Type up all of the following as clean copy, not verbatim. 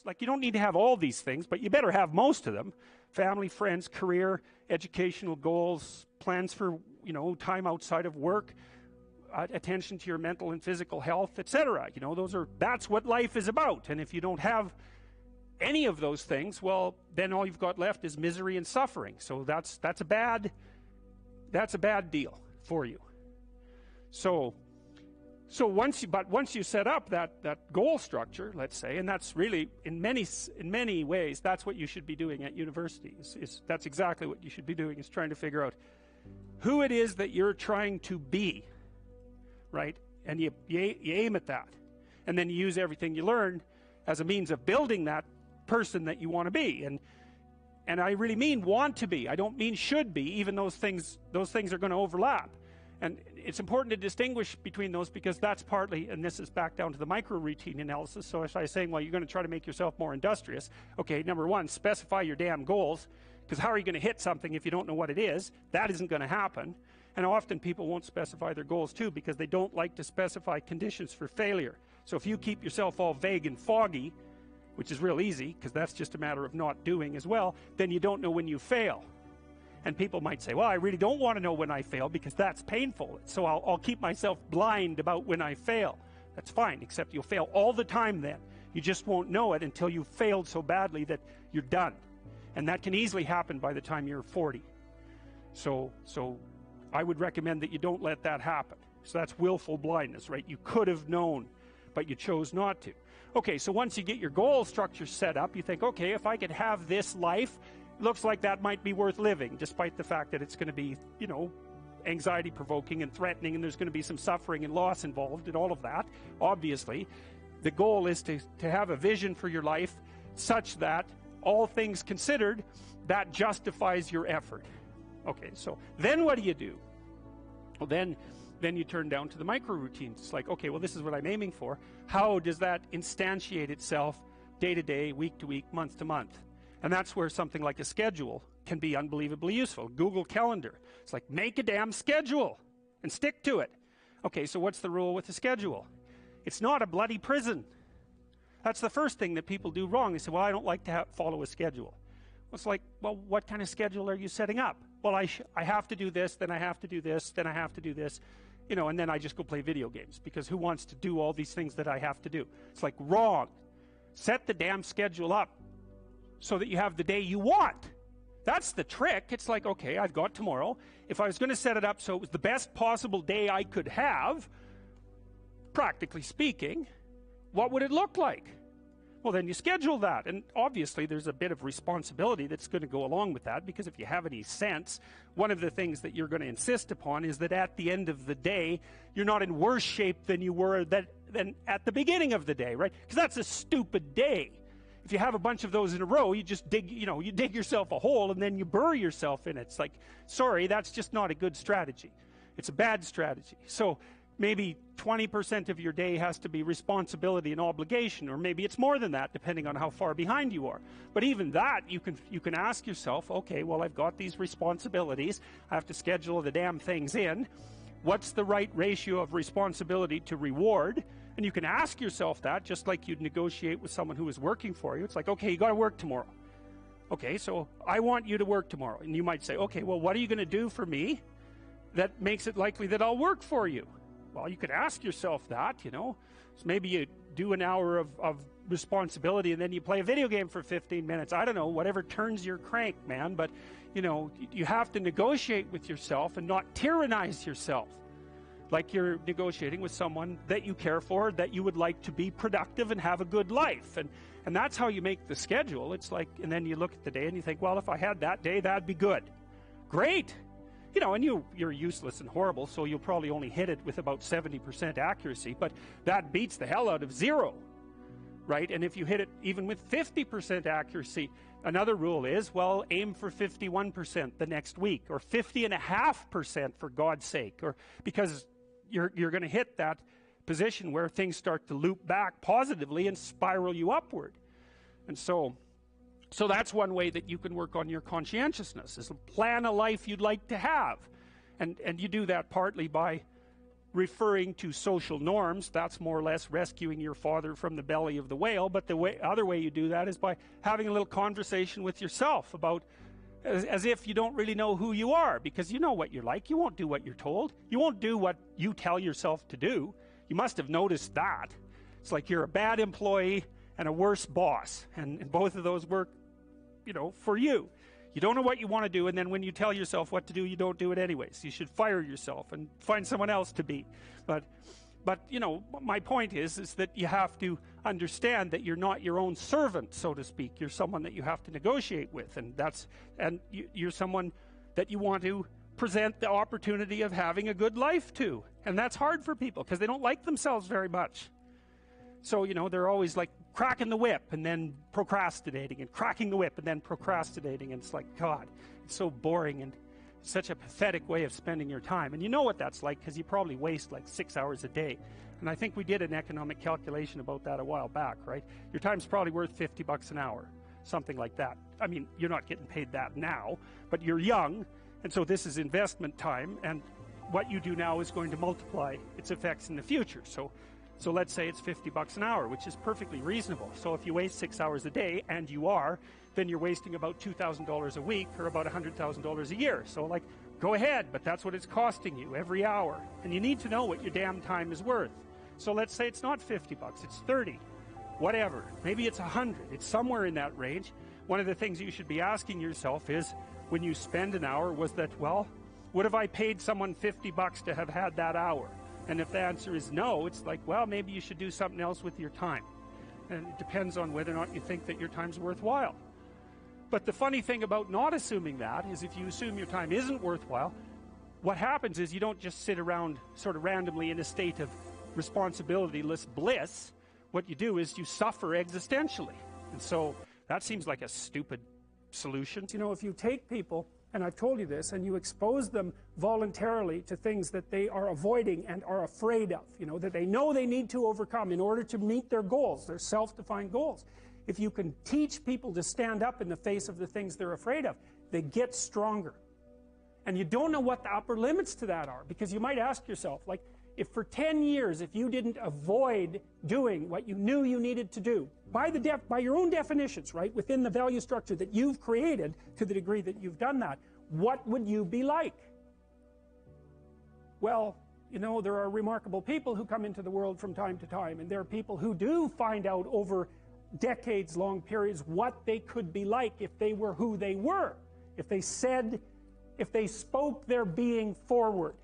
goals. Like, you don't need to have all these things, but you better have most of them. Family, friends, career, educational goals, plans for, time outside of work, attention to your mental and physical health, etc. That's what life is about. And if you don't have any of those things, well, then all you've got left is misery and suffering. So that's a bad deal for you. So once you set up that goal structure, let's say, and that's really in many ways that's what you should be doing at university. That's exactly what you should be doing, is trying to figure out who it is that you're trying to be, right? And you aim at that, and then you use everything you learn as a means of building that person that you want to be. And I really mean want to be. I don't mean should be. Even those things are going to overlap. And it's important to distinguish between those, because that's partly, and this is back down to the micro routine analysis. So if I was saying, well, you're going to try to make yourself more industrious. Okay, number one, specify your damn goals, because how are you going to hit something if you don't know what it is? That isn't going to happen. And often people won't specify their goals too, because they don't like to specify conditions for failure. So if you keep yourself all vague and foggy, which is real easy, because that's just a matter of not doing as well, then you don't know when you fail. And people might say, well, I really don't want to know when I fail, because that's painful, so I'll keep myself blind about when I fail. That's fine, except you'll fail all the time then. You just won't know it until you've failed so badly that you're done. And that can easily happen by the time you're 40. So I would recommend that you don't let that happen. So that's willful blindness, right? You could have known, but you chose not to. Okay, so once you get your goal structure set up, you think, okay, if I could have this life, looks like that might be worth living, despite the fact that it's going to be, anxiety provoking and threatening, and there's going to be some suffering and loss involved and all of that. Obviously, the goal is to have a vision for your life such that, all things considered, that justifies your effort. Okay, so then what do? Well, then you turn down to the micro routines. It's like, okay, well, this is what I'm aiming for. How does that instantiate itself day to day, week to week, month to month? And that's where something like a schedule can be unbelievably useful. Google Calendar. It's like, make a damn schedule and stick to it. Okay, so what's the rule with the schedule? It's not a bloody prison. That's the first thing that people do wrong. They say, well, I don't like to follow a schedule. Well, it's like, well, what kind of schedule are you setting up? Well, I have to do this, then I have to do this, then I have to do this, and then I just go play video games, because who wants to do all these things that I have to do? It's like, wrong. Set the damn schedule up so that you have the day you want. That's the trick. It's like, okay, I've got tomorrow. If I was going to set it up so it was the best possible day I could have, practically speaking, what would it look like? Well, then you schedule that. And obviously there's a bit of responsibility that's going to go along with that, because if you have any sense, one of the things that you're going to insist upon is that at the end of the day, you're not in worse shape than you were than at the beginning of the day, right? Because that's a stupid day. If you have a bunch of those in a row, you just dig yourself a hole and then you bury yourself in it. It's like, sorry, that's just not a good strategy. It's a bad strategy. So maybe 20% of your day has to be responsibility and obligation, or maybe it's more than that, depending on how far behind you are. But even that, you can ask yourself, okay, well, I've got these responsibilities. I have to schedule the damn things in. What's the right ratio of responsibility to reward? And you can ask yourself that, just like you'd negotiate with someone who is working for you. It's like, okay, you got to work tomorrow. Okay, so I want you to work tomorrow. And you might say, okay, well, what are you going to do for me that makes it likely that I'll work for you? Well, you could ask yourself that, So maybe you do an hour of responsibility, and then you play a video game for 15 minutes. I don't know, whatever turns your crank, man. But, you have to negotiate with yourself and not tyrannize yourself. Like you're negotiating with someone that you care for, that you would like to be productive and have a good life. And that's how you make the schedule. It's like, and then you look at the day and you think, well, if I had that day, that'd be good. Great. And you're useless and horrible, so you'll probably only hit it with about 70% accuracy, but that beats the hell out of 0, right? And if you hit it even with 50% accuracy, another rule is, well, aim for 51% the next week, or 50.5% for God's sake, or because you're going to hit that position where things start to loop back positively and spiral you upward. And so that's one way that you can work on your conscientiousness, is to plan a life you'd like to have. And you do that partly by referring to social norms. That's more or less rescuing your father from the belly of the whale. But the other way you do that is by having a little conversation with yourself about, as if you don't really know who you are, because you know what you're like. You won't do what you're told. You won't do what you tell yourself to do. You must have noticed that. It's like you're a bad employee and a worse boss, and both of those work, you know, for you. You don't know what you want to do, and then when you tell yourself what to do, you don't do it anyways. You should fire yourself and find someone else to be. But you know, my point is that you have to understand that you're not your own servant, so to speak. You're someone that you have to negotiate with, and you're someone that you want to present the opportunity of having a good life to. And that's hard for people because they don't like themselves very much. So, you know, they're always like cracking the whip and then procrastinating, and cracking the whip and then procrastinating. And it's like, God, it's so boring and such a pathetic way of spending your time. And you know what that's like, because you probably waste like 6 hours a day. And I think we did an economic calculation about that a while back, right? Your time's probably worth $50 an hour, something like that. I mean, you're not getting paid that now, but you're young, and so this is investment time, and what you do now is going to multiply its effects in the future. So let's say it's $50 an hour, which is perfectly reasonable. So if you waste 6 hours a day, and you are, then you're wasting about $2,000 a week, or about $100,000 a year. So like, go ahead, but that's what it's costing you every hour. And you need to know what your damn time is worth. So let's say it's not $50, it's 30, whatever. Maybe it's 100, it's somewhere in that range. One of the things you should be asking yourself is, when you spend an hour, was that, well, would have I paid someone $50 to have had that hour? And if the answer is no, it's like, well, maybe you should do something else with your time. And it depends on whether or not you think that your time's worthwhile. But the funny thing about not assuming that is, if you assume your time isn't worthwhile, what happens is you don't just sit around sort of randomly in a state of responsibility-less bliss. What you do is you suffer existentially. And so that seems like a stupid solution. You know, if you take people, and I've told you this, and you expose them voluntarily to things that they are avoiding and are afraid of, you know, that they know they need to overcome in order to meet their goals, their self-defined goals. If you can teach people to stand up in the face of the things they're afraid of, they get stronger. And you don't know what the upper limits to that are, because you might ask yourself, like, if for 10 years, if you didn't avoid doing what you knew you needed to do, by your own definitions, right, within the value structure that you've created, to the degree that you've done that, what would you be like? Well, you know, there are remarkable people who come into the world from time to time, and there are people who do find out over decades-long periods what they could be like if they were who they were, if they spoke their being forward.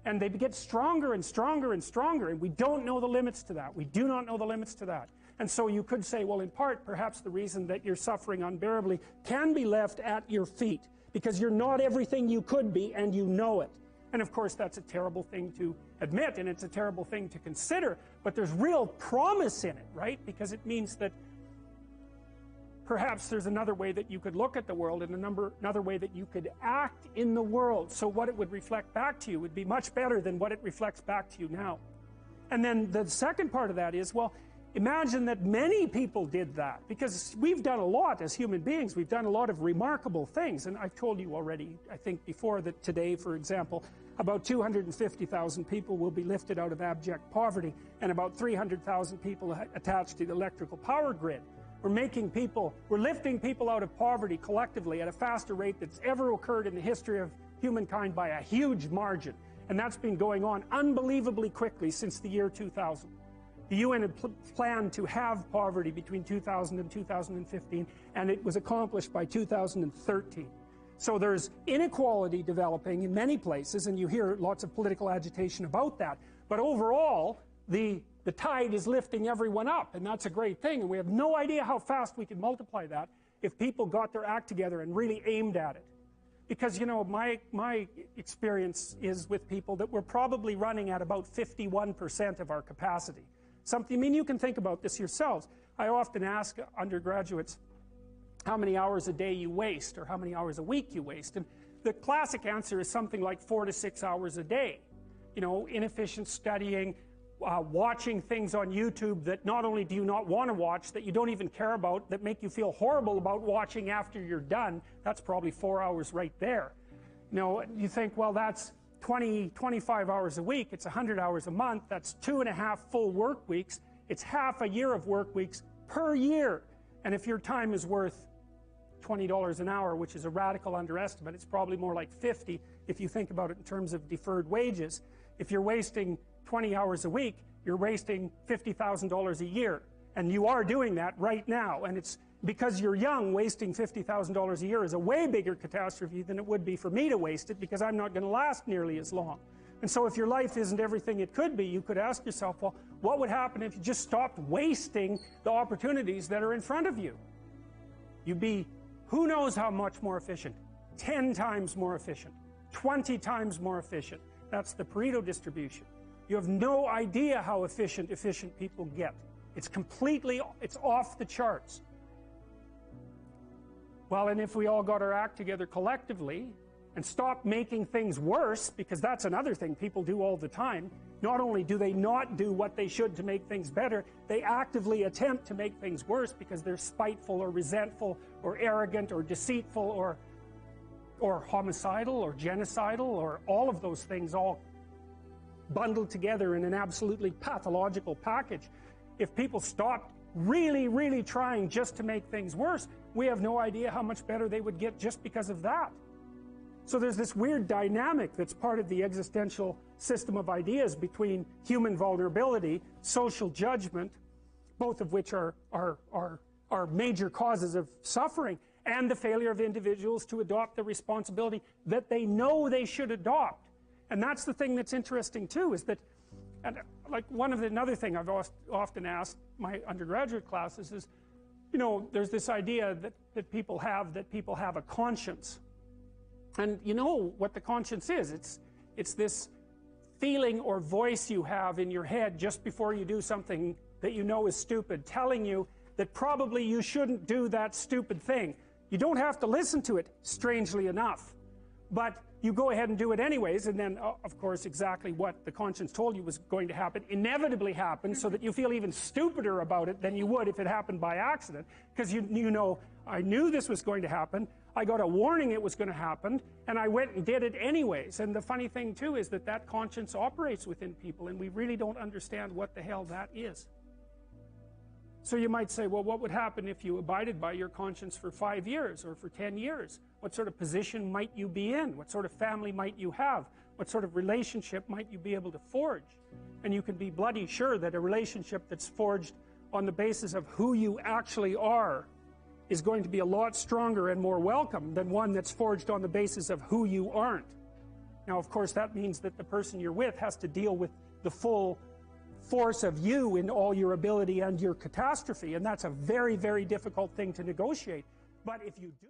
And they get stronger and stronger and stronger, and we don't know the limits to that. We do not know the limits to that. And so you could say, well, in part, perhaps the reason that you're suffering unbearably can be left at your feet, because you're not everything you could be, and you know it. And of course, that's a terrible thing to admit, and it's a terrible thing to consider, but there's real promise in it, right? Because it means that perhaps there's another way that you could look at the world, and another way that you could act in the world, so what it would reflect back to you would be much better than what it reflects back to you now. And then the second part of that is, well, imagine that many people did that, because we've done a lot as human beings. We've done a lot of remarkable things, and I've told you already, I think before, that today, for example, about 250,000 people will be lifted out of abject poverty, and about 300,000 people attached to the electrical power grid. We're lifting people out of poverty collectively at a faster rate that's ever occurred in the history of humankind by a huge margin. And that's been going on unbelievably quickly since the year 2000. The UN had planned to have poverty between 2000 and 2015, and it was accomplished by 2013. So there's inequality developing in many places, and you hear lots of political agitation about that. But overall, the tide is lifting everyone up, and that's a great thing. And we have no idea how fast we can multiply that if people got their act together and really aimed at it. Because, you know, my experience is with people that we're probably running at about 51% of our capacity. I mean, you can think about this yourselves. I often ask undergraduates how many hours a day you waste, or how many hours a week you waste. And the classic answer is something like 4 to 6 hours a day. You know, inefficient studying, watching things on YouTube that not only do you not want to watch, that you don't even care about, that make you feel horrible about watching after you're done. That's probably 4 hours right there. You know, you think, well, that's 25 hours a week, it's 100 hours a month, that's 2.5 full work weeks, it's half a year of work weeks per year. And if your time is worth $20 an hour, which is a radical underestimate, it's probably more like 50 if you think about it in terms of deferred wages. If you're wasting 20 hours a week, you're wasting $50,000 a year. And you are doing that right now. And it's because you're young, wasting $50,000 a year is a way bigger catastrophe than it would be for me to waste it, because I'm not going to last nearly as long. And so if your life isn't everything it could be, you could ask yourself, well, what would happen if you just stopped wasting the opportunities that are in front of you? You'd be, who knows how much more efficient? 10 times more efficient, 20 times more efficient. That's the Pareto distribution. You have no idea how efficient people get. It's it's off the charts. Well, and if we all got our act together collectively and stopped making things worse, because that's another thing people do all the time, not only do they not do what they should to make things better, they actively attempt to make things worse because they're spiteful or resentful or arrogant or deceitful or homicidal or genocidal, or all of those things all bundled together in an absolutely pathological package. If people stopped really, really trying just to make things worse, we have no idea how much better they would get just because of that. So there's this weird dynamic that's part of the existential system of ideas between human vulnerability, social judgment, both of which are major causes of suffering, and the failure of individuals to adopt the responsibility that they know they should adopt. And that's the thing that's interesting too, is that, and like another thing I've often asked my undergraduate classes is, you know, there's this idea that people have a conscience. And you know what the conscience is. It's this feeling or voice you have in your head just before you do something that you know is stupid, telling you that probably you shouldn't do that stupid thing. You don't have to listen to it, strangely enough, but you go ahead and do it anyways, and then, of course, exactly what the conscience told you was going to happen inevitably happens, so that you feel even stupider about it than you would if it happened by accident, because you know, I knew this was going to happen, I got a warning it was going to happen, and I went and did it anyways. And the funny thing too is that conscience operates within people, and we really don't understand what the hell that is. So you might say, well, what would happen if you abided by your conscience for 5 years or for 10 years? What sort of position might you be in? What sort of family might you have? What sort of relationship might you be able to forge? And you can be bloody sure that a relationship that's forged on the basis of who you actually are is going to be a lot stronger and more welcome than one that's forged on the basis of who you aren't. Now, of course, that means that the person you're with has to deal with the full force of you in all your ability and your catastrophe, and that's a very, very difficult thing to negotiate. But if you do